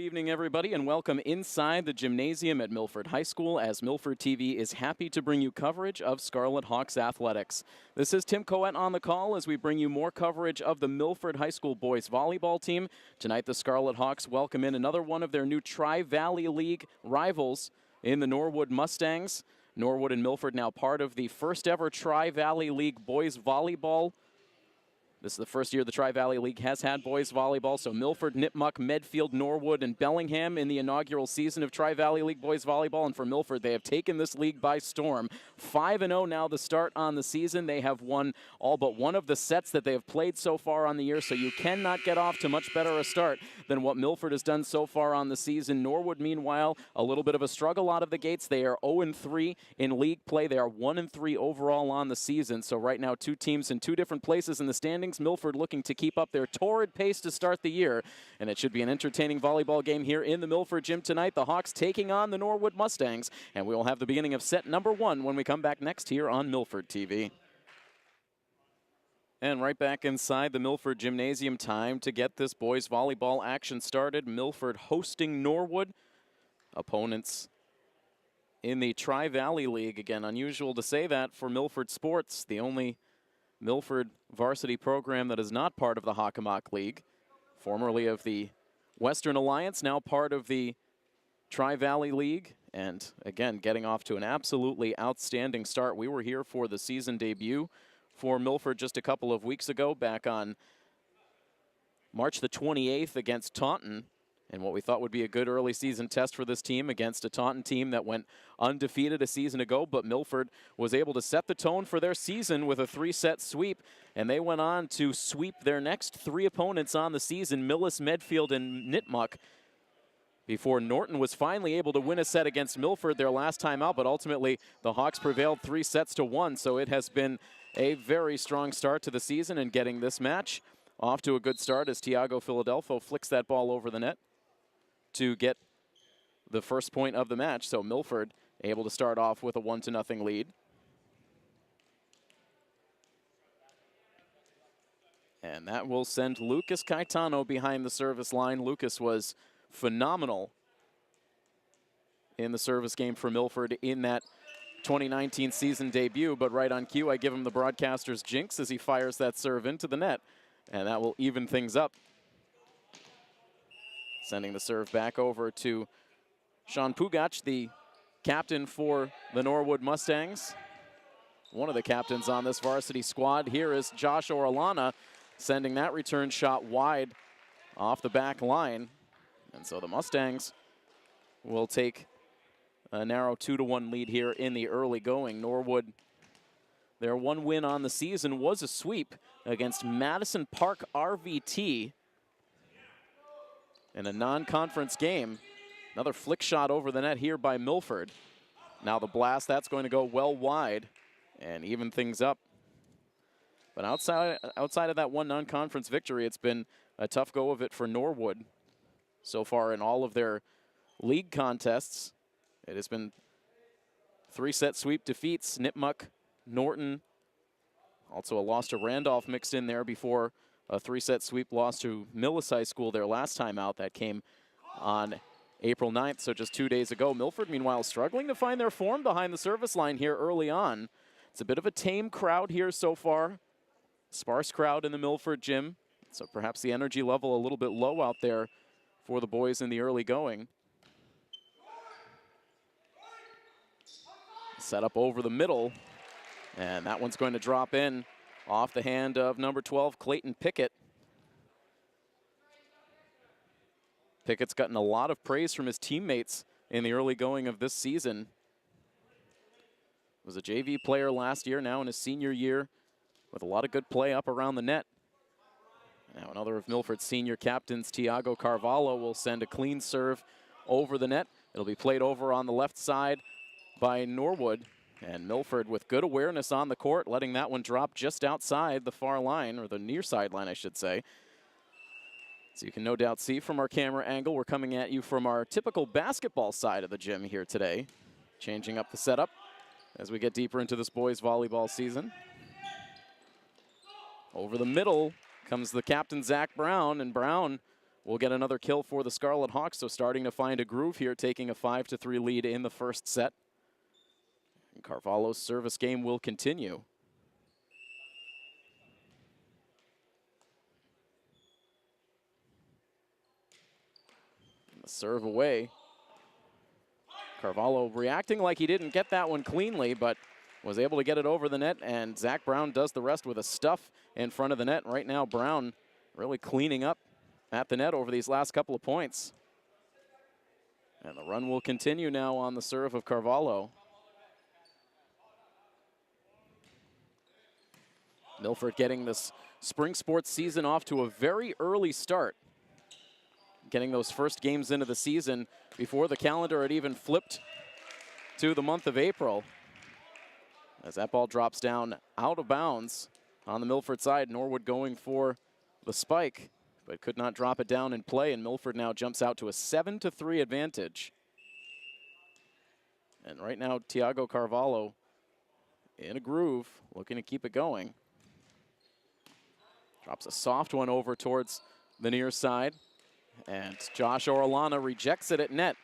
evening, everybody, and welcome inside the gymnasium at Milford High School as Milford TV is happy to bring you coverage of Scarlet Hawks athletics. This is Tim Coet on the call as we bring you more coverage of the Milford High School boys volleyball team. Tonight, the Scarlet Hawks welcome in another one of their new Tri-Valley League rivals in the Norwood Mustangs. Norwood and Milford now part of the first ever Tri-Valley League boys volleyball. This is the first year the Tri-Valley League has had boys volleyball, so Milford, Nipmuc, Medfield, Norwood, and Bellingham in the inaugural season of Tri-Valley League boys volleyball. And for Milford, they have taken this league by storm. 5-0 now the start on the season. They have won all but one of the sets that they have played so far on the year, so you cannot get off to much better a start than what Milford has done so far on the season. Norwood, meanwhile, a little bit of a struggle out of the gates. They are 0-3 in league play. They are 1-3 overall on the season. So right now, two teams in two different places in the standings. Milford looking to keep up their torrid pace to start the year, and it should be an entertaining volleyball game here in the Milford gym tonight. The Hawks taking on the Norwood Mustangs, and we will have the beginning of set number 1 when we come back next here on Milford TV. And right back inside the Milford Gymnasium, time to get this boys volleyball action started. Milford hosting Norwood. Opponents in the Tri-Valley League. Again, unusual to say that for Milford sports. The only Milford varsity program that is not part of the Hockomock League. Formerly of the Western Alliance, now part of the Tri-Valley League. And again, getting off to an absolutely outstanding start. We were here for the season debut for Milford just a couple of weeks ago, back on March the 28th against Taunton. And what we thought would be a good early season test for this team against a Taunton team that went undefeated a season ago. But Milford was able to set the tone for their season with a 3-set sweep. And they went on to sweep their next 3 opponents on the season, Millis, Medfield, and Nipmuc, before Norton was finally able to win a set against Milford their last time out. But ultimately, the Hawks prevailed 3-1. So it has been a very strong start to the season, and getting this match off to a good start as Tiago Philadelphia flicks that ball over the net to get the first point of the match. So Milford able to start off with a 1-0 lead. And that will send Lucas Caetano behind the service line. Lucas was phenomenal in the service game for Milford in that 2019 season debut, but right on cue, I give him the broadcaster's jinx as he fires that serve into the net, and that will even things up. Sending the serve back over to Sean Pugac, the captain for the Norwood Mustangs. One of the captains on this varsity squad. Here is Josh Orellana sending that return shot wide off the back line. And so the Mustangs will take a narrow 2-1 lead here in the early going. Norwood, their one win on the season was a sweep against Madison Park RVT in a non-conference game. Another flick shot over the net here by Milford. Now the blast, that's going to go well wide and even things up. But outside of that one non-conference victory, it's been a tough go of it for Norwood so far in all of their league contests. It has been 3-set sweep defeats. Nipmuc, Norton, also a loss to Randolph mixed in there before a 3-set sweep loss to Millis High School their last time out. That came on April 9th, so just 2 days ago. Milford, meanwhile, struggling to find their form behind the service line here early on. It's a bit of a tame crowd here so far. Sparse crowd in the Milford gym, so perhaps the energy level a little bit low out there for the boys in the early going. Set up over the middle, and that one's going to drop in off the hand of number 12, Clayton Pickett. Pickett's gotten a lot of praise from his teammates in the early going of this season. Was a JV player last year, now in his senior year, with a lot of good play up around the net. Now another of Milford's senior captains, Tiago Carvalho, will send a clean serve over the net. It'll be played over on the left side by Norwood. And Milford with good awareness on the court, letting that one drop just outside the far line, or the near sideline, I should say. So you can no doubt see from our camera angle, we're coming at you from our typical basketball side of the gym here today. Changing up the setup as we get deeper into this boys volleyball season. Over the middle comes the captain, Zach Brown, and Brown will get another kill for the Scarlet Hawks, so starting to find a groove here, taking a 5-3 lead in the first set. And Carvalho's service game will continue. And the serve away. Carvalho reacting like he didn't get that one cleanly, but was able to get it over the net, and Zach Brown does the rest with a stuff in front of the net. Right now, Brown really cleaning up at the net over these last couple of points. And the run will continue now on the serve of Carvalho. Milford getting this spring sports season off to a very early start. Getting those first games into the season before the calendar had even flipped to the month of April. As that ball drops down out of bounds on the Milford side, Norwood going for the spike, but could not drop it down in play, and Milford now jumps out to a 7-3 advantage. And right now, Thiago Carvalho in a groove, looking to keep it going. Drops a soft one over towards the near side, and Josh Orellana rejects it at net.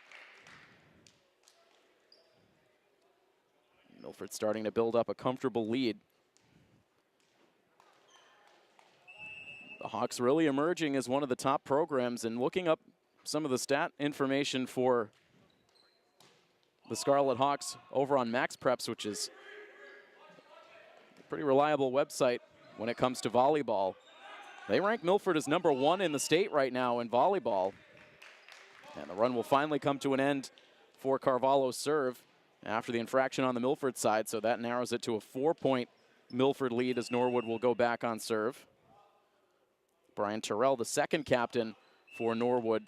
Milford starting to build up a comfortable lead. The Hawks really emerging as one of the top programs, and looking up some of the stat information for the Scarlet Hawks over on Max Preps, which is a pretty reliable website when it comes to volleyball. They rank Milford as #1 in the state right now in volleyball. And the run will finally come to an end for Carvalho's serve after the infraction on the Milford side, so that narrows it to a 4-point Milford lead as Norwood will go back on serve. Brian Terrell, the second captain for Norwood,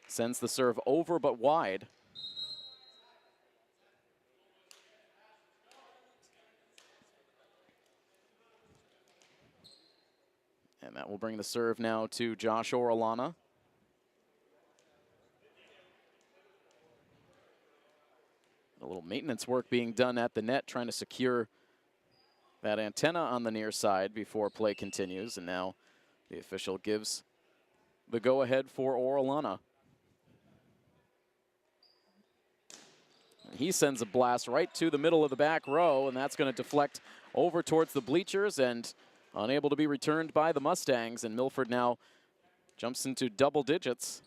sends the serve over but wide. And that will bring the serve now to Josh Orellana. A little maintenance work being done at the net, trying to secure that antenna on the near side before play continues. And now the official gives the go-ahead for Orellana. He sends a blast right to the middle of the back row, and that's going to deflect over towards the bleachers and unable to be returned by the Mustangs. And Milford now jumps into double digits.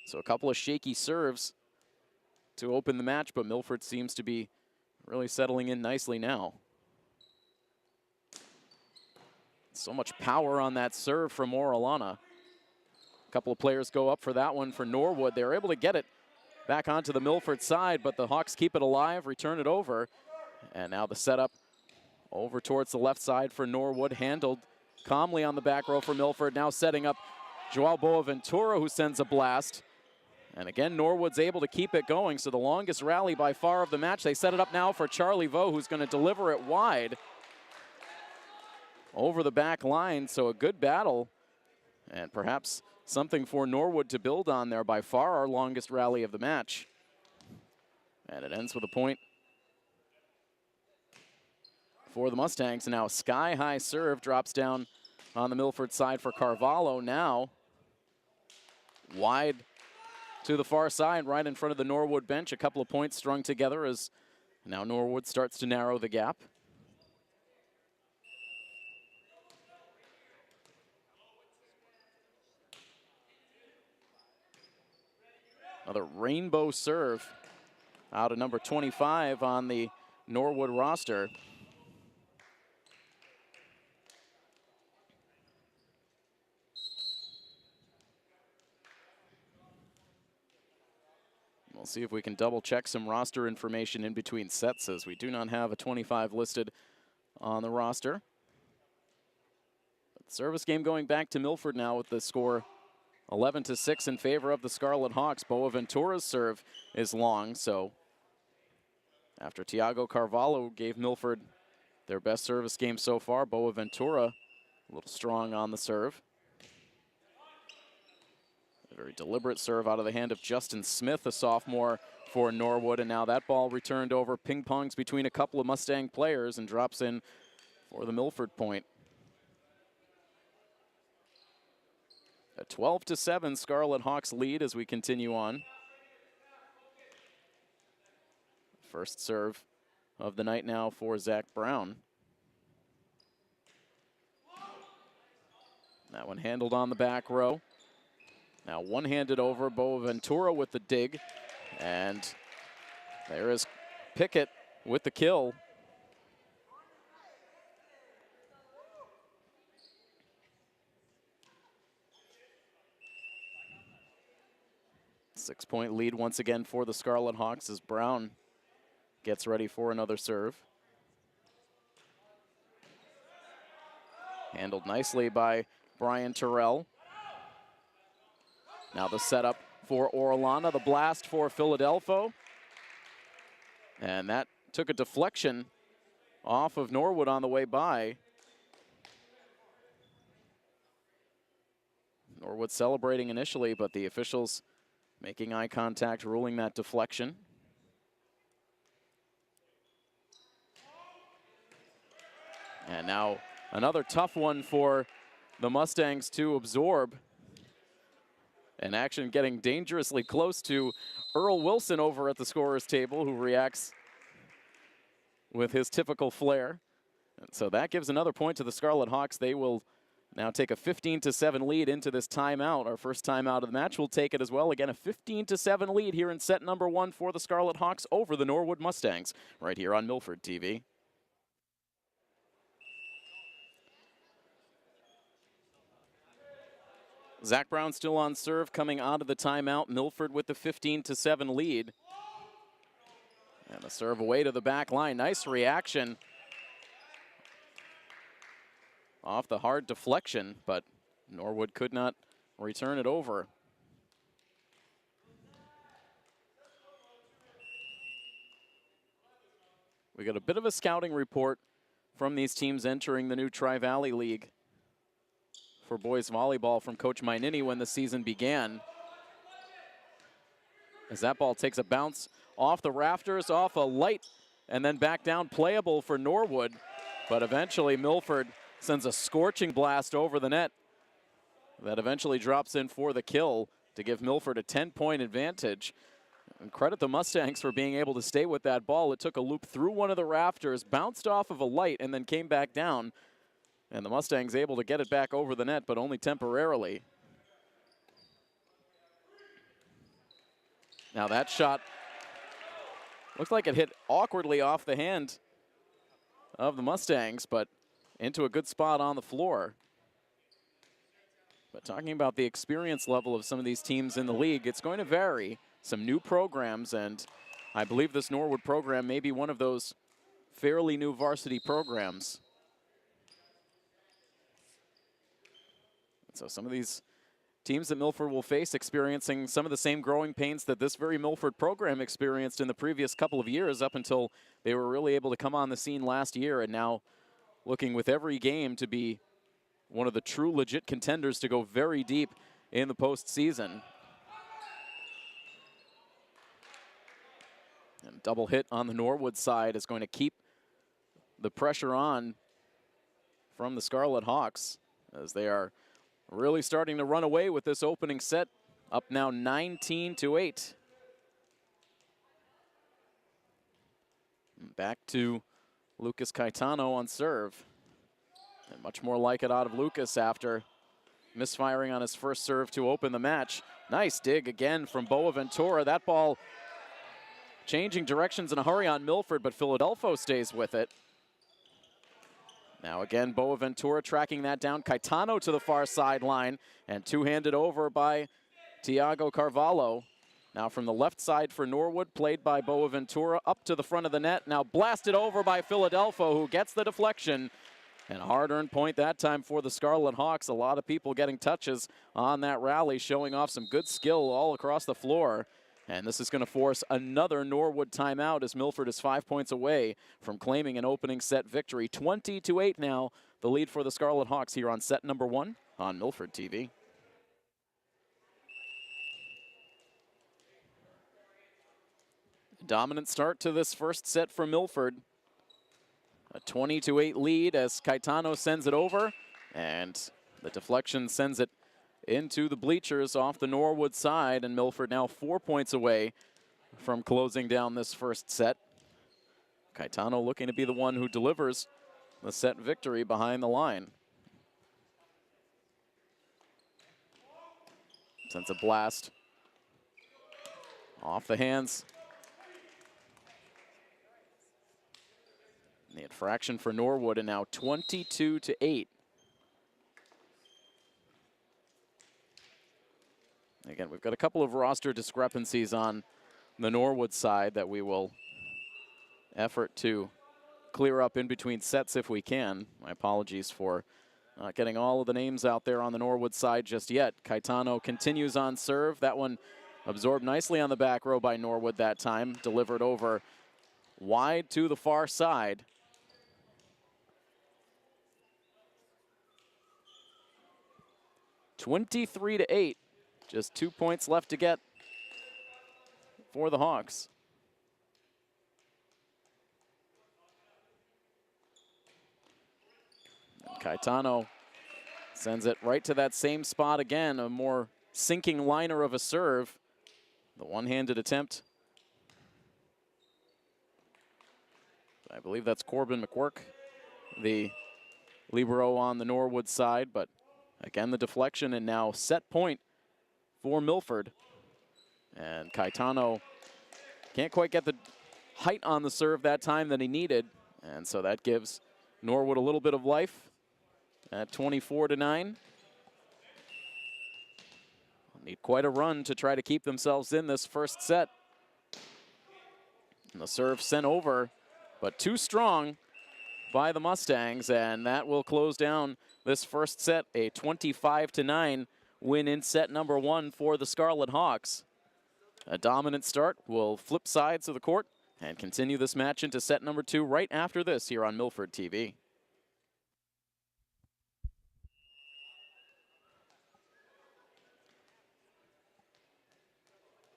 So a couple of shaky serves to open the match, but Milford seems to be really settling in nicely now. So much power on that serve from Orellana. A couple of players go up for that one for Norwood. They're able to get it back onto the Milford side, but the Hawks keep it alive, return it over. And now the setup over towards the left side for Norwood, handled calmly on the back row for Milford. Now setting up Joao Boaventura, who sends a blast. And again, Norwood's able to keep it going, so the longest rally by far of the match. They set it up now for Charlie Vo, who's going to deliver it wide over the back line. So a good battle, and perhaps something for Norwood to build on there. By far our longest rally of the match. And it ends with a point for the Mustangs. And now a sky-high serve drops down on the Milford side for Carvalho. Now wide to the far side, right in front of the Norwood bench. A couple of points strung together as now Norwood starts to narrow the gap. Another rainbow serve out of number 25 on the Norwood roster. We'll see if we can double check some roster information in between sets, as we do not have a 25 listed on the roster. But service game going back to Milford now with the score 11-6 in favor of the Scarlet Hawks. Boaventura's serve is long, so after Thiago Carvalho gave Milford their best service game so far, Boaventura a little strong on the serve. A very deliberate serve out of the hand of Justin Smith, a sophomore for Norwood, and now that ball returned over, ping-pongs between a couple of Mustang players and drops in for the Milford point. A 12-7 Scarlet Hawks lead as we continue on. First serve of the night now for Zach Brown. That one handled on the back row. Now one-handed over, Boaventura with the dig. And there is Pickett with the kill. Six-point lead once again for the Scarlet Hawks as Brown gets ready for another serve. Handled nicely by Brian Terrell. Now the setup for Orellana, the blast for Philadelphia. And that took a deflection off of Norwood on the way by. Norwood celebrating initially, but the officials making eye contact, ruling that deflection. And now another tough one for the Mustangs to absorb. And action getting dangerously close to Earl Wilson over at the scorer's table, who reacts with his typical flair. And so that gives another point to the Scarlet Hawks. They will now take a 15-7 lead into this timeout. Our first timeout of the match will take it as well. Again, a 15-7 lead here in set number 1 for the Scarlet Hawks over the Norwood Mustangs, right here on Milford TV. Zach Brown still on serve coming out of the timeout. Milford with the 15-7 lead. And a serve away to the back line. Nice reaction off the hard deflection, but Norwood could not return it over. We got a bit of a scouting report from these teams entering the new Tri-Valley League for boys volleyball from Coach Mainini when the season began. As that ball takes a bounce off the rafters, off a light, and then back down, playable for Norwood. But eventually Milford sends a scorching blast over the net that eventually drops in for the kill to give Milford a 10-point advantage. And credit the Mustangs for being able to stay with that ball. It took a loop through one of the rafters, bounced off of a light, and then came back down. And the Mustangs able to get it back over the net, but only temporarily. Now that shot looks like it hit awkwardly off the hand of the Mustangs, but into a good spot on the floor. But talking about the experience level of some of these teams in the league, it's going to vary. Some new programs, and I believe this Norwood program may be one of those fairly new varsity programs. So some of these teams that Milford will face experiencing some of the same growing pains that this very Milford program experienced in the previous couple of years up until they were really able to come on the scene last year, and now looking with every game to be one of the true legit contenders to go very deep in the postseason. And double hit on the Norwood side is going to keep the pressure on from the Scarlet Hawks as they are really starting to run away with this opening set, up now 19-8. Back to Lucas Caetano on serve. And much more like it out of Lucas after misfiring on his first serve to open the match. Nice dig again from Boaventura. That ball changing directions in a hurry on Milford, but Philadelphia stays with it. Now again, Boaventura tracking that down. Caetano to the far sideline, and two-handed over by Tiago Carvalho. Now from the left side for Norwood, played by Boaventura, up to the front of the net. Now blasted over by Philadelphia, who gets the deflection. And a hard-earned point that time for the Scarlet Hawks. A lot of people getting touches on that rally, showing off some good skill all across the floor. And this is going to force another Norwood timeout as Milford is 5 points away from claiming an opening set victory. 20-8 now, the lead for the Scarlet Hawks here on set number 1 on Milford TV. Dominant start to this first set for Milford. A 20-8 lead as Caetano sends it over, and the deflection sends it into the bleachers off the Norwood side, and Milford now 4 points away from closing down this first set. Caetano looking to be the one who delivers the set victory behind the line. Sends a blast off the hands. The infraction for Norwood, and now 22-8. Again, we've got a couple of roster discrepancies on the Norwood side that we will effort to clear up in between sets if we can. My apologies for not getting all of the names out there on the Norwood side just yet. Caetano continues on serve. That one absorbed nicely on the back row by Norwood that time. Delivered over wide to the far side. (23-8). Just 2 points left to get for the Hawks. Caetano sends it right to that same spot again, a more sinking liner of a serve. The one-handed attempt. I believe that's Corbin McQuirk, the libero on the Norwood side, but again, the deflection, and now set point for Milford. And Caetano can't quite get the height on the serve that time that he needed, and so that gives Norwood a little bit of life at 24-9. Need quite a run to try to keep themselves in this first set. And the serve sent over, but too strong by the Mustangs, and that will close down this first set, a 25-9 win in set number 1 for the Scarlet Hawks. A dominant start. We'll flip sides of the court and continue this match into set number 2 right after this here on Milford TV.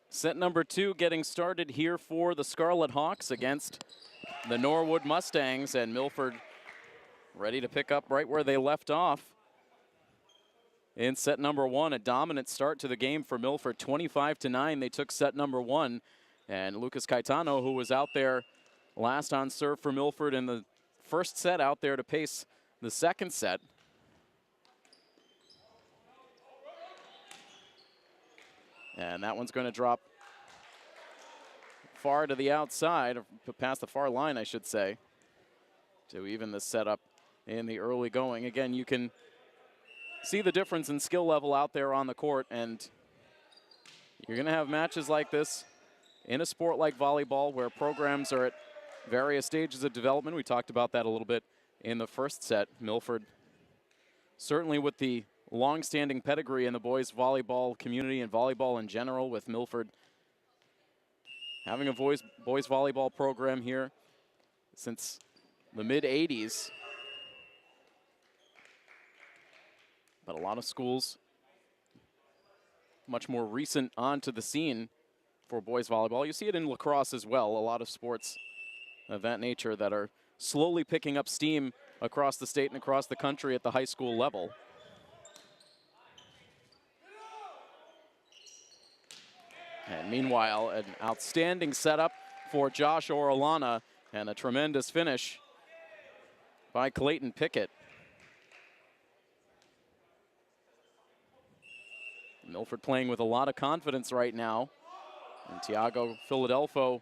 Set number 2 getting started here for the Scarlet Hawks against the Norwood Mustangs, and Milford ready to pick up right where they left off. In set number 1, a dominant start to the game for Milford, 25-9. They took set number 1, and Lucas Caetano, who was out there last on serve for Milford in the first set, out there to pace the second set. And that one's going to drop far to the outside, or past the far line, I should say, to even the setup in the early going. Again, you can see the difference in skill level out there on the court, and you're going to have matches like this in a sport like volleyball where programs are at various stages of development. We talked about that a little bit in the first set. Milford, certainly with the long-standing pedigree in the boys volleyball community and volleyball in general, with Milford having a boys volleyball program here since the mid-'80s. But a lot of schools much more recent onto the scene for boys volleyball. You see it in lacrosse as well, a lot of sports of that nature that are slowly picking up steam across the state and across the country at the high school level. And meanwhile, an outstanding setup for Josh Orellana, and a tremendous finish by Clayton Pickett. Milford playing with a lot of confidence right now. And Tiago Philadelphio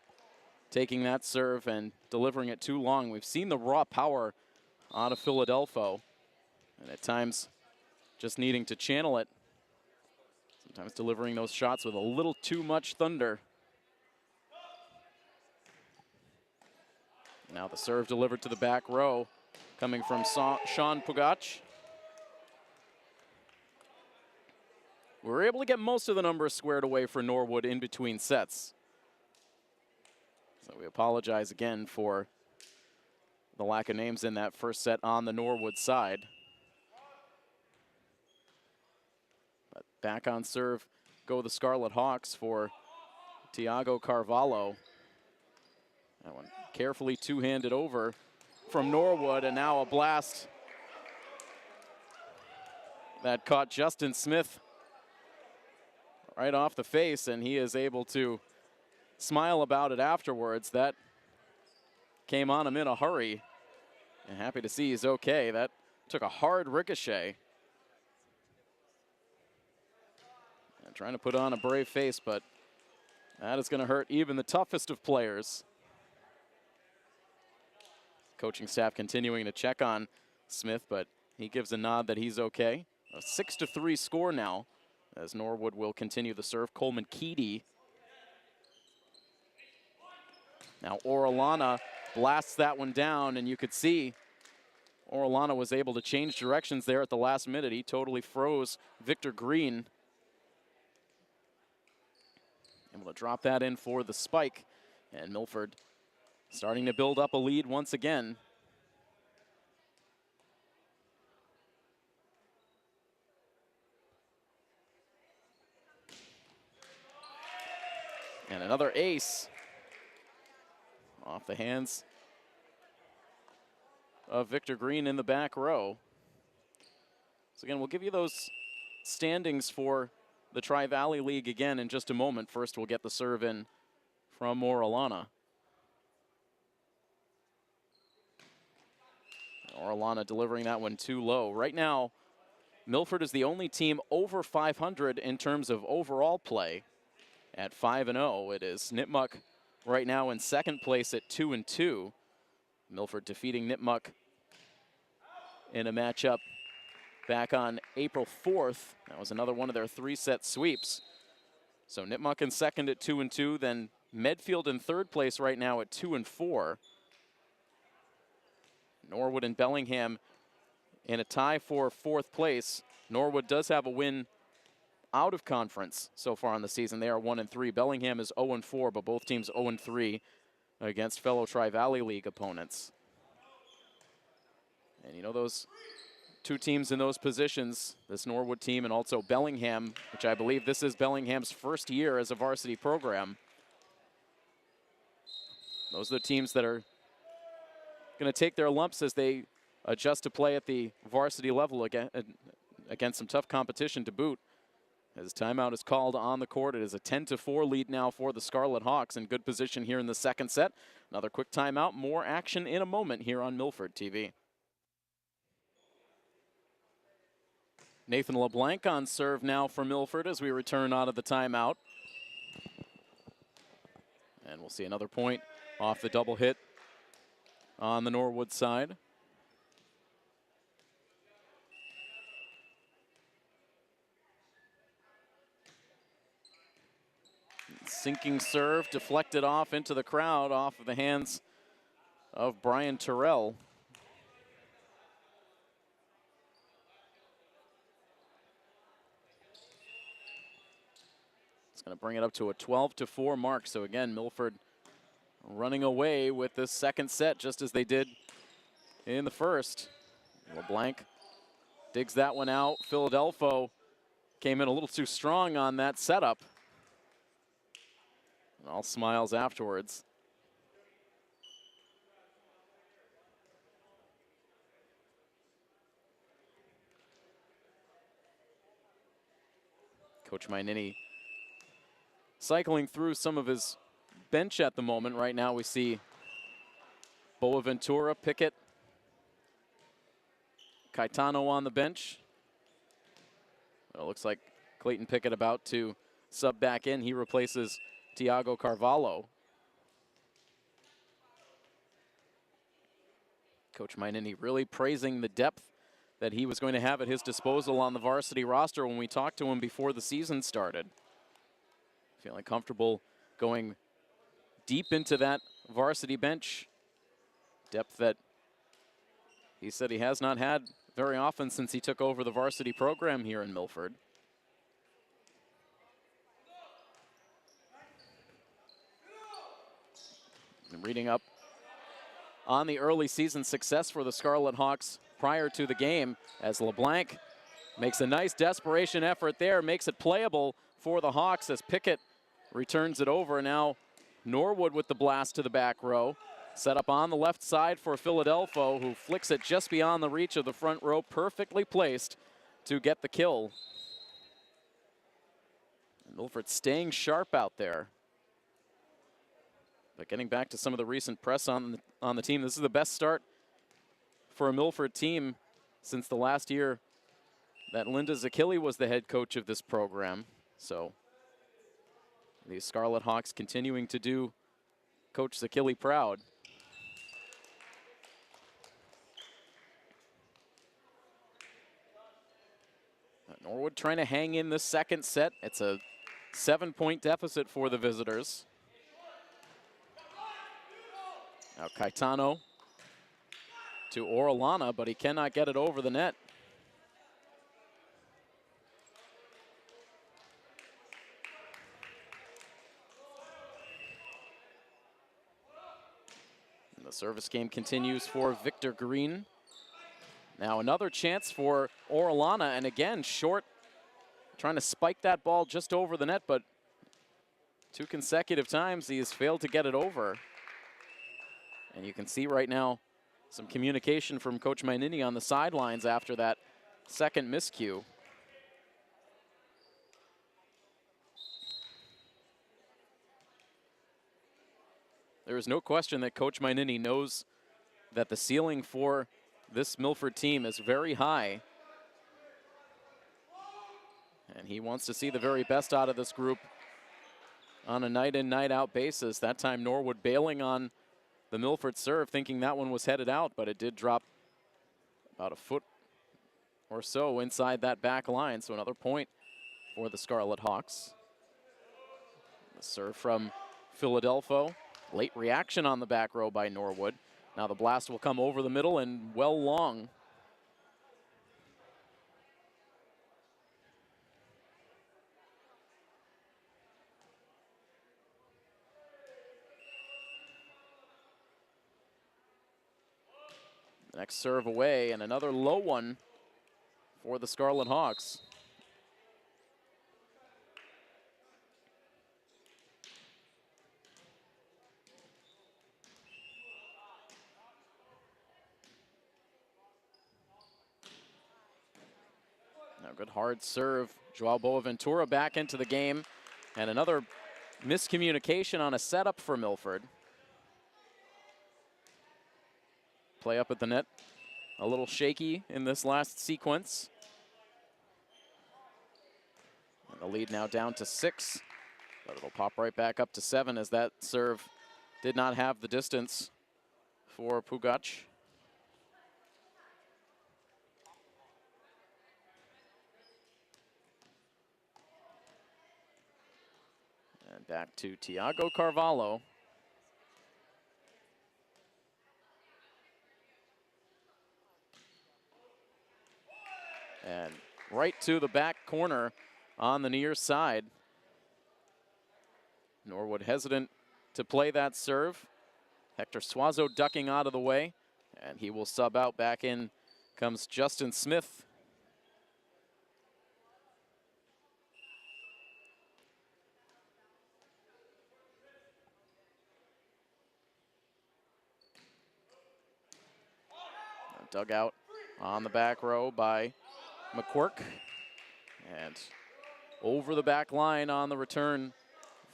taking that serve and delivering it too long. We've seen the raw power out of Philadelphio, and at times just needing to channel it. Sometimes delivering those shots with a little too much thunder. Now the serve delivered to the back row, coming from Sean Pugach. We were able to get most of the numbers squared away for Norwood in between sets. So we apologize again for the lack of names in that first set on the Norwood side. But back on serve go the Scarlet Hawks for Tiago Carvalho. That one carefully two-handed over from Norwood, and now a blast that caught Justin Smith right off the face, and he is able to smile about it afterwards. That came on him in a hurry, and happy to see he's okay. That took a hard ricochet. And trying to put on a brave face, but that is going to hurt even the toughest of players. Coaching staff continuing to check on Smith, but he gives a nod that he's okay. A 6-3 score now, as Norwood will continue the serve. Coleman Keedy. Now Orellana blasts that one down, and you could see Orellana was able to change directions there at the last minute. He totally froze Victor Green. Able to drop that in for the spike, and Milford starting to build up a lead once again. And another ace off the hands of Victor Green in the back row. So again, we'll give you those standings for the Tri-Valley League again in just a moment. First, we'll get the serve in from Orellana. Orellana delivering that one too low. Right now, Milford is the only team over 500 in terms of overall play at 5-0. It is Nipmuc right now in second place at 2-2. Milford defeating Nipmuc in a matchup back on April 4th. That was another one of their 3-set sweeps. So Nipmuc in second at 2-2, then Medfield in third place right now at 2-4. Norwood and Bellingham in a tie for fourth place. Norwood does have a win out of conference so far in the season. They are 1-3. Bellingham is 0-4, but both teams 0-3 against fellow Tri-Valley League opponents. And you know, those two teams in those positions, this Norwood team and also Bellingham, which I believe this is Bellingham's first year as a varsity program. Those are the teams that are going to take their lumps as they adjust to play at the varsity level again, against some tough competition to boot. As timeout is called on the court, it is a 10-4 lead now for the Scarlet Hawks, in good position here in the second set. Another quick timeout, more action in a moment here on Milford TV. Nathan LeBlanc on serve now for Milford as we return out of the timeout. And we'll see another point off the double hit on the Norwood side. Sinking serve deflected off into the crowd off of the hands of Brian Terrell. It's going to bring it up to a 12-4 mark. So again, Milford running away with this second set just as they did in the first. LeBlanc digs that one out. Philadelphia came in a little too strong on that setup. And all smiles afterwards. Coach Mainini cycling through some of his bench at the moment. Right now we see Boaventura, Pickett, Caetano on the bench. It looks like Clayton Pickett about to sub back in. He replaces Tiago Carvalho. Coach Mainini really praising the depth that he was going to have at his disposal on the varsity roster when we talked to him before the season started. Feeling comfortable going deep into that varsity bench. Depth that he said he has not had very often since he took over the varsity program here in Milford. And reading up on the early season success for the Scarlet Hawks prior to the game, as LeBlanc makes a nice desperation effort there, makes it playable for the Hawks as Pickett returns it over. Now Norwood with the blast to the back row. Set up on the left side for Philadelphia, who flicks it just beyond the reach of the front row, perfectly placed to get the kill. Milford staying sharp out there. But getting back to some of the recent press on the team, this is the best start for a Milford team since the last year that Linda Zakili was the head coach of this program. So the Scarlet Hawks continuing to do Coach Zakili proud. Norwood trying to hang in the second set. It's a 7-point deficit for the visitors. Now Caetano to Orellana, but he cannot get it over the net. And the service game continues for Victor Green. Now another chance for Orellana, and again, short, trying to spike that ball just over the net, but 2 consecutive times he has failed to get it over. And you can see right now some communication from Coach Mainini on the sidelines after that second miscue. There is no question that Coach Mainini knows that the ceiling for this Milford team is very high. And he wants to see the very best out of this group on a night in, night out basis. That time Norwood bailing on the Milford serve, thinking that one was headed out, but it did drop about a foot or so inside that back line. So another point for the Scarlet Hawks. The serve from Philadelphia. Late reaction on the back row by Norwood. Now the blast will come over the middle and well long. The next serve away, and another low one for the Scarlet Hawks. Now good hard serve. Joao Boaventura back into the game. And another miscommunication on a setup for Milford. Play up at the net, a little shaky in this last sequence. And the lead now down to 6, but it'll pop right back up to 7 as that serve did not have the distance for Pugac. And back to Tiago Carvalho. And right to the back corner on the near side. Norwood hesitant to play that serve. Hector Suazo ducking out of the way, and he will sub out. Back in comes Justin Smith. Dugout on the back row by McQuirk, and over the back line on the return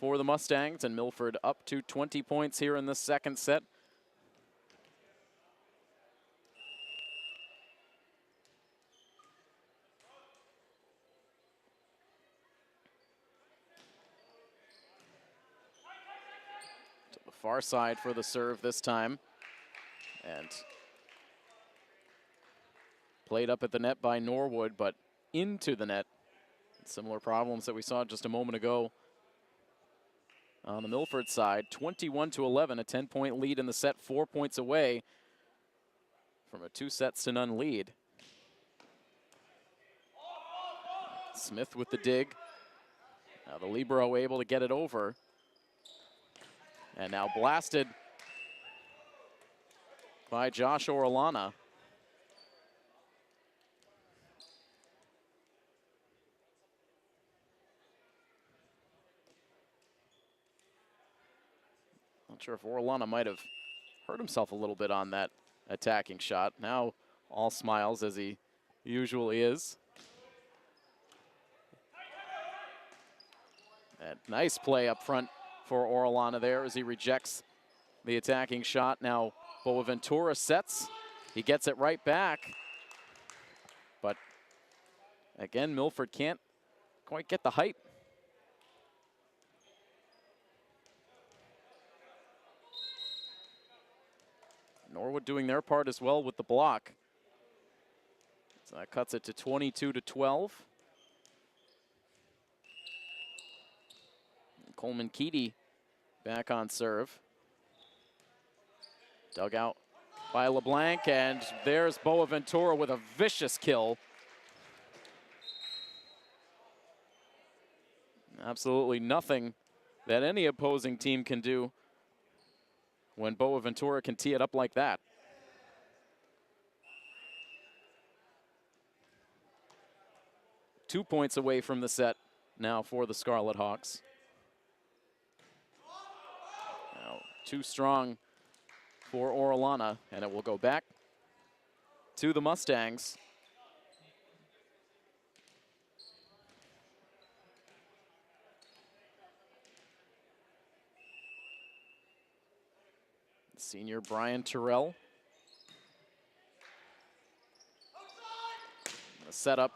for the Mustangs, and Milford up to 20 points here in the second set. To the far side for the serve this time, and played up at the net by Norwood, but into the net. Similar problems that we saw just a moment ago on the Milford side. 21-11, a 10-point lead in the set, 4 points away from a 2-0 lead. Smith with the dig. Now the libero able to get it over. And now blasted by Josh Orellana. Not sure if Orellana might have hurt himself a little bit on that attacking shot. Now all smiles, as he usually is. And nice play up front for Orellana there as he rejects the attacking shot. Now Boaventura sets. He gets it right back. But again, Milford can't quite get the height. Norwood doing their part as well with the block. So that cuts it to 22-12. Coleman Keaty back on serve. Dug out by LeBlanc, and there's Boaventura with a vicious kill. Absolutely nothing that any opposing team can do when Boaventura can tee it up like that. Two points away from the set now for the Scarlet Hawks. Now, too strong for Orellana, and it will go back to the Mustangs. Senior Brian Terrell. The setup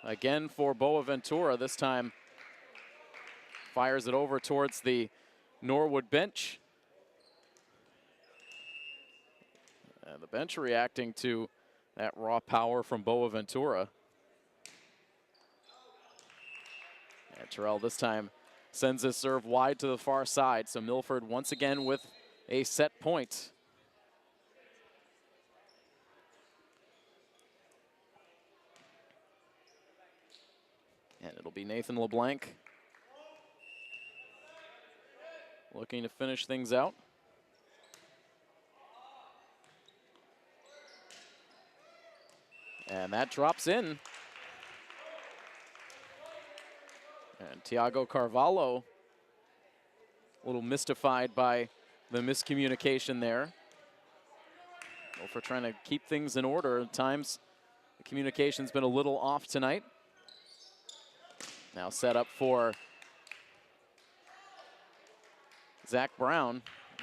again for Boaventura. This time fires it over towards the Norwood bench. And the bench reacting to that raw power from Boaventura. And Terrell this time sends his serve wide to the far side. So Milford once again with a set point. And it'll be Nathan LeBlanc looking to finish things out. And that drops in. And Tiago Carvalho, a little mystified by the miscommunication there. Well, for trying to keep things in order. At times, the communication's been a little off tonight. Now set up for Zach Brown.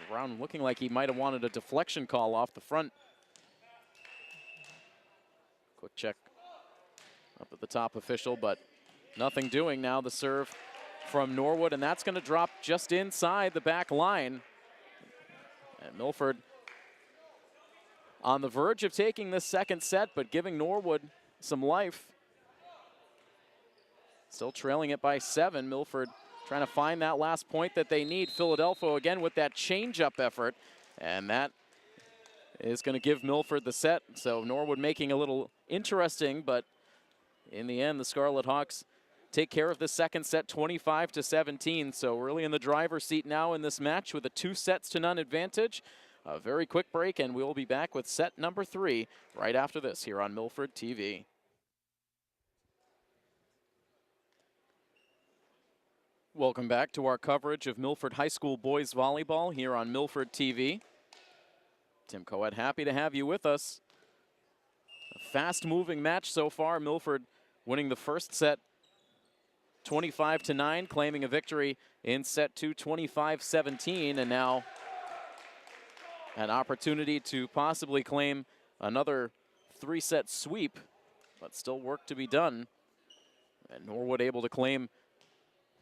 Brown looking like he might have wanted a deflection call off the front. Quick check up at the top official, but nothing doing. Now the serve from Norwood, and that's going to drop just inside the back line. And Milford on the verge of taking this second set, but giving Norwood some life. Still trailing it by 7. Milford trying to find that last point that they need. Philadelphia again with that change-up effort, and that is going to give Milford the set. So Norwood making a little interesting, but in the end, the Scarlet Hawks take care of the second set 25-17. So really in the driver's seat now in this match with a 2-0 advantage. A very quick break, and we'll be back with set number 3 right after this here on Milford TV. Welcome back to our coverage of Milford High School boys volleyball here on Milford TV. Tim Coed, happy to have you with us. A fast-moving match so far. Milford winning the first set 25-9, claiming a victory in set 2, 25-17, and now an opportunity to possibly claim another 3-set sweep, but still work to be done. And Norwood able to claim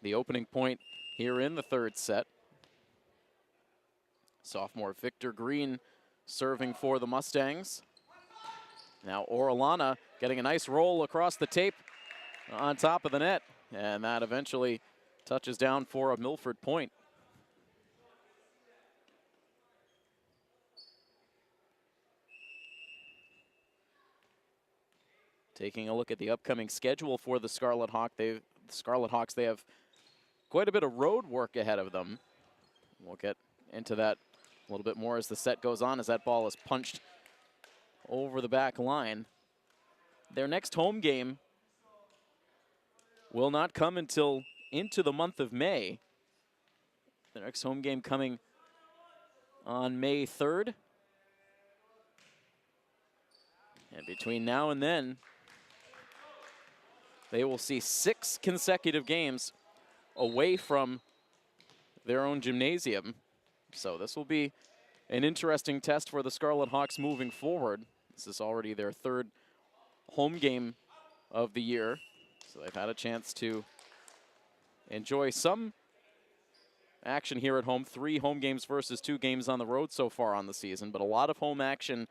the opening point here in the third set. Sophomore Victor Green serving for the Mustangs. Now Orellana getting a nice roll across the tape on top of the net, and that eventually touches down for a Milford point. Taking a look at the upcoming schedule for the Scarlet Hawks, they have quite a bit of road work ahead of them. We'll get into that a little bit more as the set goes on, as that ball is punched over the back line. Their next home game will not come until into the month of May. The next home game coming on May 3rd. And between now and then, they will see 6 consecutive games away from their own gymnasium. So this will be an interesting test for the Scarlet Hawks moving forward. This is already their third home game of the year. So they've had a chance to enjoy some action here at home. 3 home games versus 2 games on the road so far on the season, but a lot of home action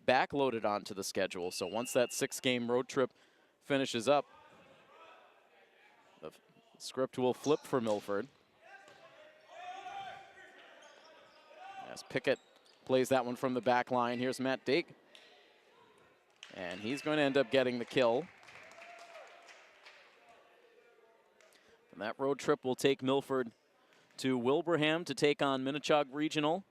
backloaded onto the schedule. So once that 6-game road trip finishes up, the script will flip for Milford. As Pickett plays that one from the back line. Here's Matt Dake. And he's going to end up getting the kill. And that road trip will take Milford to Wilbraham to take on Minnechaug Regional.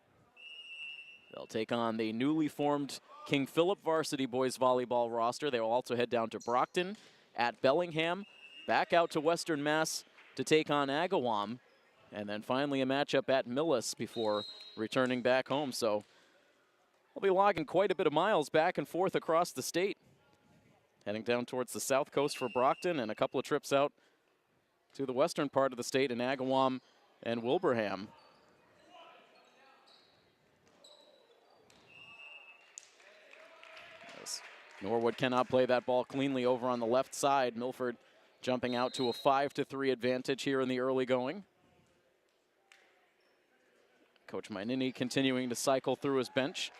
They'll take on the newly formed King Philip varsity boys volleyball roster. They will also head down to Brockton, at Bellingham, back out to Western Mass to take on Agawam, and then finally a matchup at Millis before returning back home. So we'll be logging quite a bit of miles back and forth across the state. Heading down towards the south coast for Brockton and a couple of trips out to the western part of the state in Agawam and Wilbraham. As Norwood cannot play that ball cleanly over on the left side. Milford jumping out to a 5-3 advantage here in the early going. Coach Mainini continuing to cycle through his bench.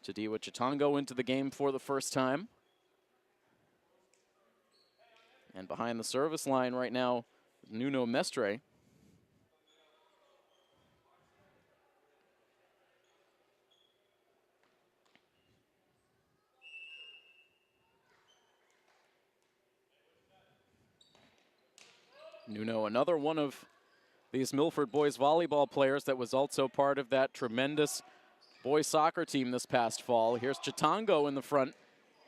Tadiwa Chitongo into the game for the first time. And behind the service line right now, Nuno Mestre. Nuno, another one of these Milford boys volleyball players that was also part of that tremendous boys soccer team this past fall. Here's Chitongo in the front,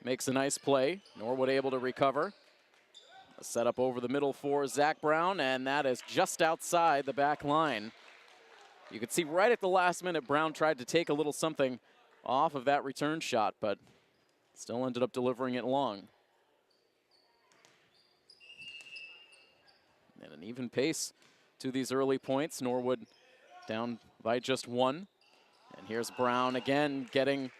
makes a nice play. Norwood able to recover. A setup over the middle for Zach Brown, and that is just outside the back line. You could see right at the last minute, Brown tried to take a little something off of that return shot, but still ended up delivering it long. And an even pace to these early points. Norwood down by just 1. And here's Brown again getting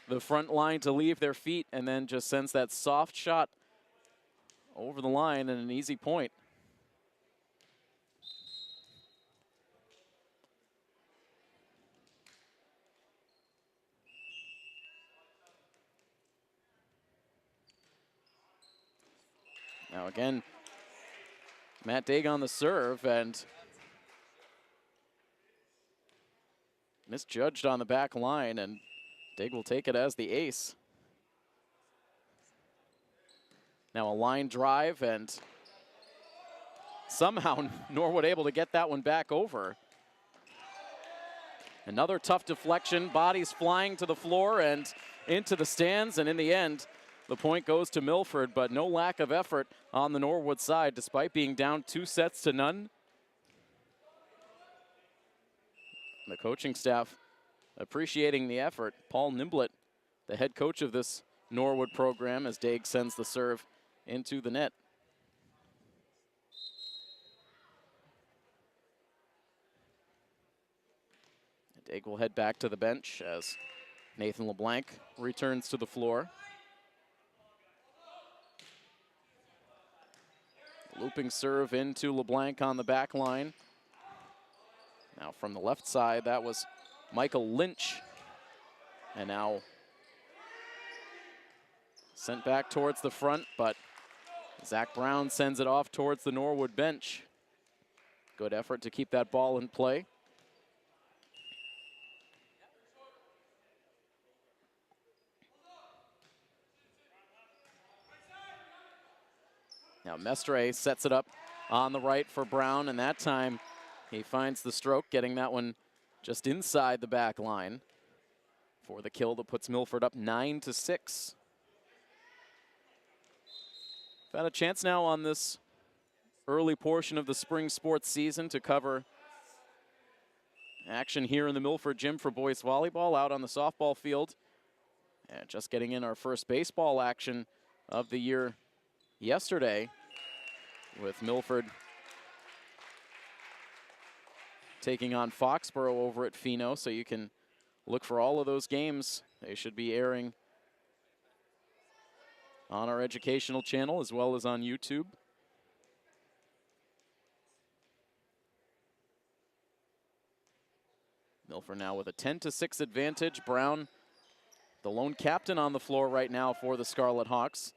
the front line to leave their feet and then just sends that soft shot over the line and an easy point. Now again, Matt Daig on the serve and misjudged on the back line, and Daig will take it as the ace. Now a line drive, and somehow Norwood able to get that one back over. Another tough deflection, bodies flying to the floor and into the stands, and in the end, the point goes to Milford, but no lack of effort on the Norwood side, despite being down 2-0. The coaching staff appreciating the effort. Paul Nimblett, the head coach of this Norwood program, as Daig sends the serve into the net. Daig will head back to the bench as Nathan LeBlanc returns to the floor. Looping serve into LeBlanc on the back line. Now from the left side, that was Michael Lynch. And now sent back towards the front, but Zach Brown sends it off towards the Norwood bench. Good effort to keep that ball in play. Now Mestre sets it up on the right for Brown, and that time he finds the stroke, getting that one just inside the back line for the kill that puts Milford up 9-6. Got a chance now on this early portion of the spring sports season to cover action here in the Milford Gym for boys volleyball out on the softball field. And just getting in our first baseball action of the year yesterday. with Milford taking on Foxborough over at Pheno, so you can look for all of those games. They should be airing on our educational channel as well as on YouTube. Milford now with a 10-6 advantage. Brown, the lone captain on the floor right now for the Scarlet Hawks.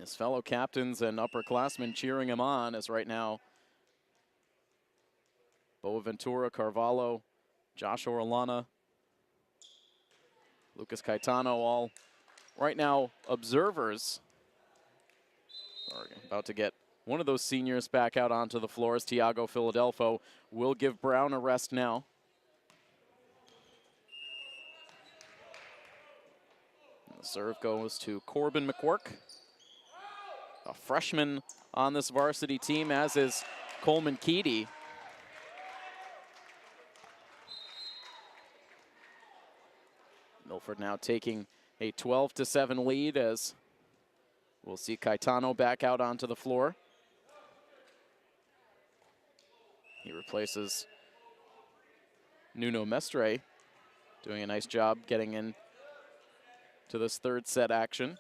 His fellow captains and upperclassmen cheering him on, as right now Boaventura, Carvalho, Josh Orellana, Lucas Caetano, all right now observers. Are about to get one of those seniors back out onto the floor as Tiago Philadelphio will give Brown a rest now. And the serve goes to Corbin McQuirk, a freshman on this varsity team, as is Coleman Keedy. Milford now taking a 12-7 lead, as we'll see Caetano back out onto the floor. He replaces Nuno Mestre, doing a nice job getting in to this third set action.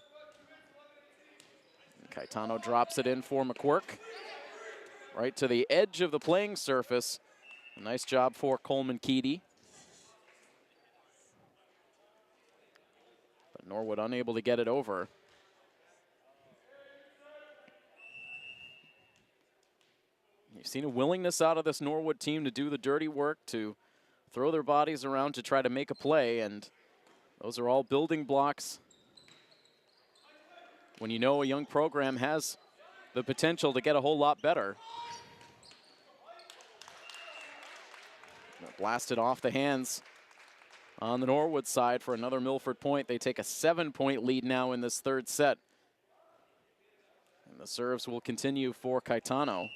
Caetano drops it in for McQuirk, right to the edge of the playing surface. A nice job for Coleman Keedy. But Norwood unable to get it over. You've seen a willingness out of this Norwood team to do the dirty work, to throw their bodies around to try to make a play, and those are all building blocks when you know a young program has the potential to get a whole lot better. Blasted off the hands on the Norwood side for another Milford point. They take a 7-point lead now in this third set. And the serves will continue for Caetano.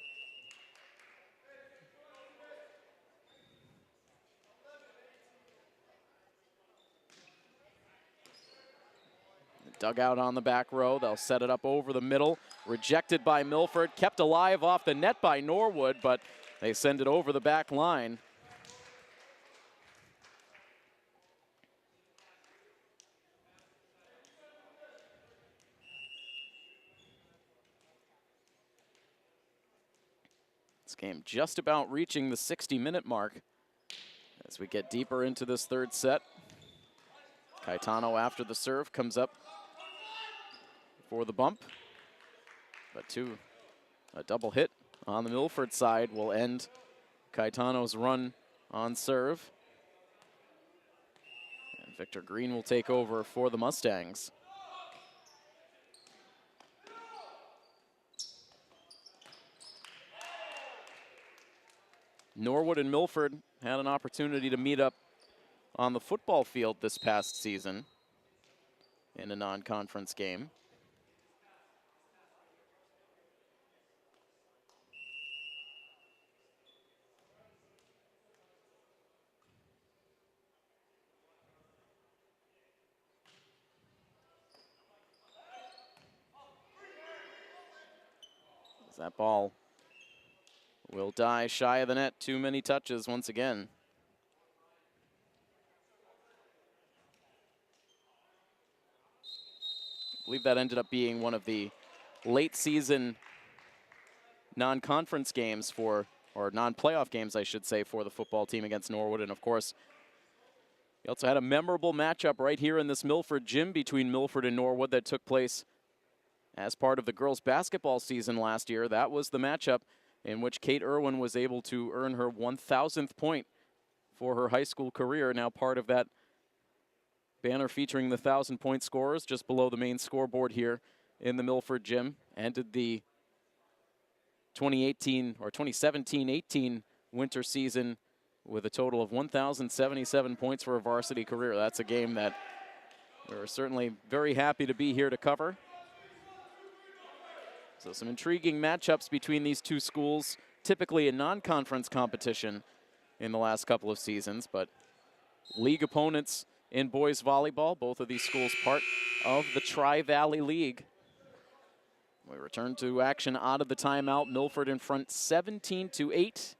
Dugout on the back row. They'll set it up over the middle. Rejected by Milford. Kept alive off the net by Norwood, but they send it over the back line. This game just about reaching the 60-minute mark as we get deeper into this third set. Caetano, after the serve, comes up for the bump, but a double hit on the Milford side will end Caetano's run on serve. And Victor Green will take over for the Mustangs. Norwood and Milford had an opportunity to meet up on the football field this past season in a non-conference game. That ball will die shy of the net. Too many touches once again. I believe that ended up being one of the late season non-conference games or non-playoff games, I should say, for the football team against Norwood. And of course, we also had a memorable matchup right here in this Milford gym between Milford and Norwood that took place as part of the girls' basketball season last year. That was the matchup in which Kate Irwin was able to earn her 1,000th point for her high school career. Now part of that banner featuring the 1,000-point scorers just below the main scoreboard here in the Milford gym. Ended the 2018 or 2017-18 winter season with a total of 1,077 points for a varsity career. That's a game that we're certainly very happy to be here to cover. So some intriguing matchups between these two schools, typically a non-conference competition in the last couple of seasons, but league opponents in boys volleyball. Both of these schools part of the Tri-Valley League. We return to action out of the timeout. Milford in front 17-8.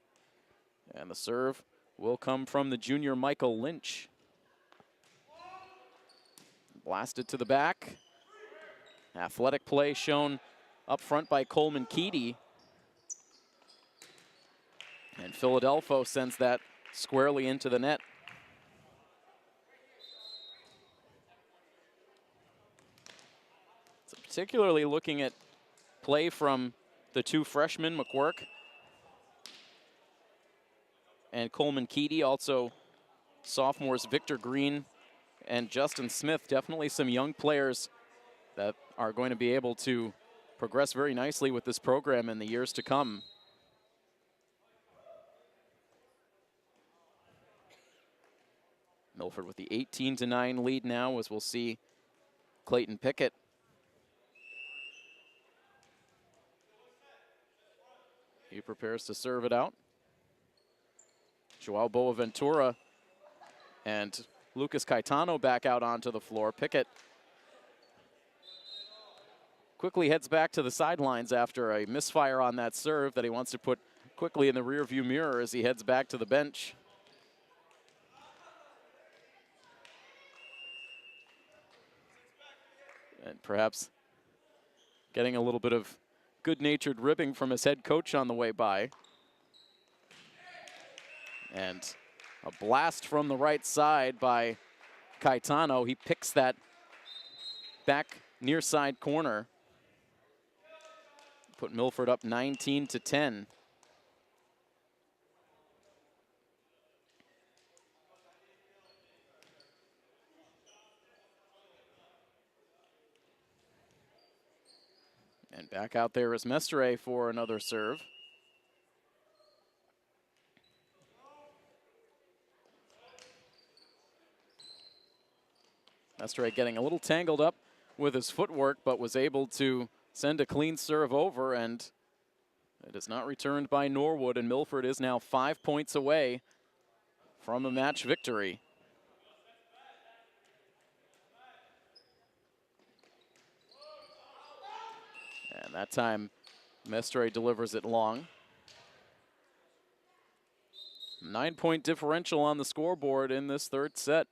And the serve will come from the junior Michael Lynch. Blasted to the back. Athletic play shown up front by Coleman Keedy. And Philadelphia sends that squarely into the net. So particularly looking at play from the two freshmen, McQuirk and Coleman Keedy, also sophomores Victor Green and Justin Smith. Definitely some young players that are going to be able to progress very nicely with this program in the years to come. Milford with the 18-9 lead now, as we'll see Clayton Pickett. He prepares to serve it out. Joao Boaventura and Lucas Caetano back out onto the floor. Pickett quickly heads back to the sidelines after a misfire on that serve that he wants to put quickly in the rearview mirror as he heads back to the bench. And perhaps getting a little bit of good-natured ribbing from his head coach on the way by. And a blast from the right side by Caetano. He picks that back near side corner. Put Milford up 19-10. And back out there is Mestre for another serve. Mestre getting a little tangled up with his footwork, but was able to send a clean serve over, and it is not returned by Norwood, and Milford is now 5 points away from a match victory. And that time, Mestre delivers it long. 9-point differential on the scoreboard in this third set.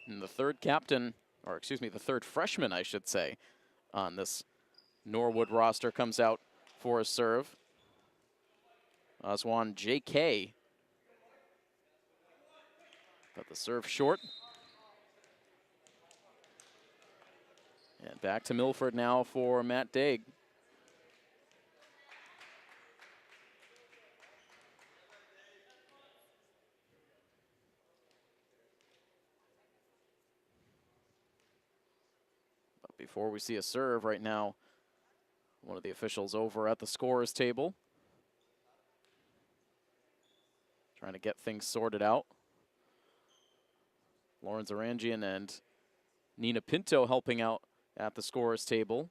And the third captain, or excuse me, the third freshman, I should say, on this Norwood roster comes out for a serve. Aswan J.K. Got the serve short. And back to Milford now for Matt Daig. But before we see a serve right now, one of the officials over at the scorer's table, trying to get things sorted out. Lauren Zarangian and Nina Pinto helping out at the scorer's table.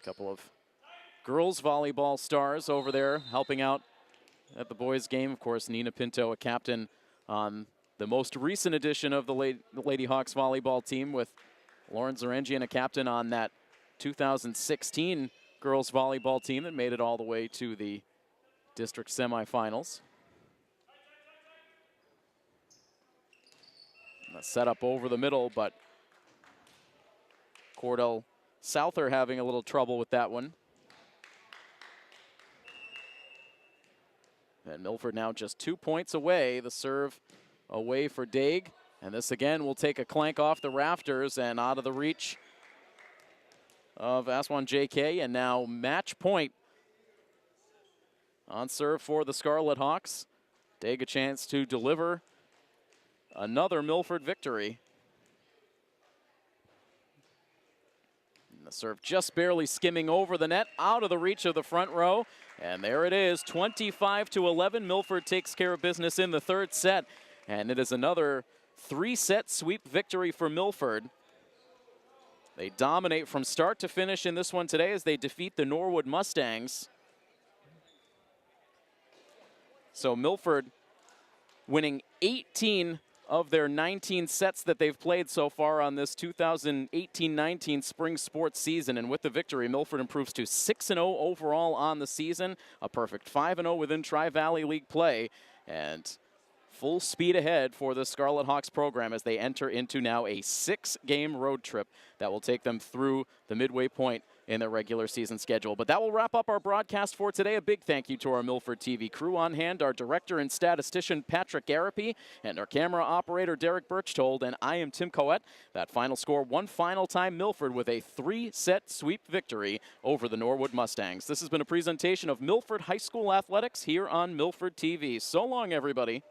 A couple of girls volleyball stars over there helping out at the boys game. Of course, Nina Pinto, a captain on the most recent edition of the Lady Hawks volleyball team, with Lauren Zarangian, a captain on that 2016 girls volleyball team that made it all the way to the district semifinals. A setup over the middle, but Cordell Souther having a little trouble with that one. And Milford now just 2 points away. The serve away for Daig. And this again will take a clank off the rafters and out of the reach of Aswan J.K. And now match point on serve for the Scarlet Hawks. Daig a chance to deliver another Milford victory. And the serve just barely skimming over the net, out of the reach of the front row. And there it is, 25-11. Milford takes care of business in the third set. And it is another three-set sweep victory for Milford. They dominate from start to finish in this one today as they defeat the Norwood Mustangs. So Milford winning 18 of their 19 sets that they've played so far on this 2018-19 spring sports season. And with the victory, Milford improves to 6-0 overall on the season, a perfect 5-0 within Tri-Valley League play, and full speed ahead for the Scarlet Hawks program as they enter into now a 6-game road trip that will take them through the midway point in their regular season schedule. But that will wrap up our broadcast for today. A big thank you to our Milford TV crew on hand, our director and statistician Patrick Garapi, and our camera operator Derek Birchtold, and I am Tim Coette. That final score, one final time, Milford with a 3-set sweep victory over the Norwood Mustangs. This has been a presentation of Milford High School Athletics here on Milford TV. So long, everybody.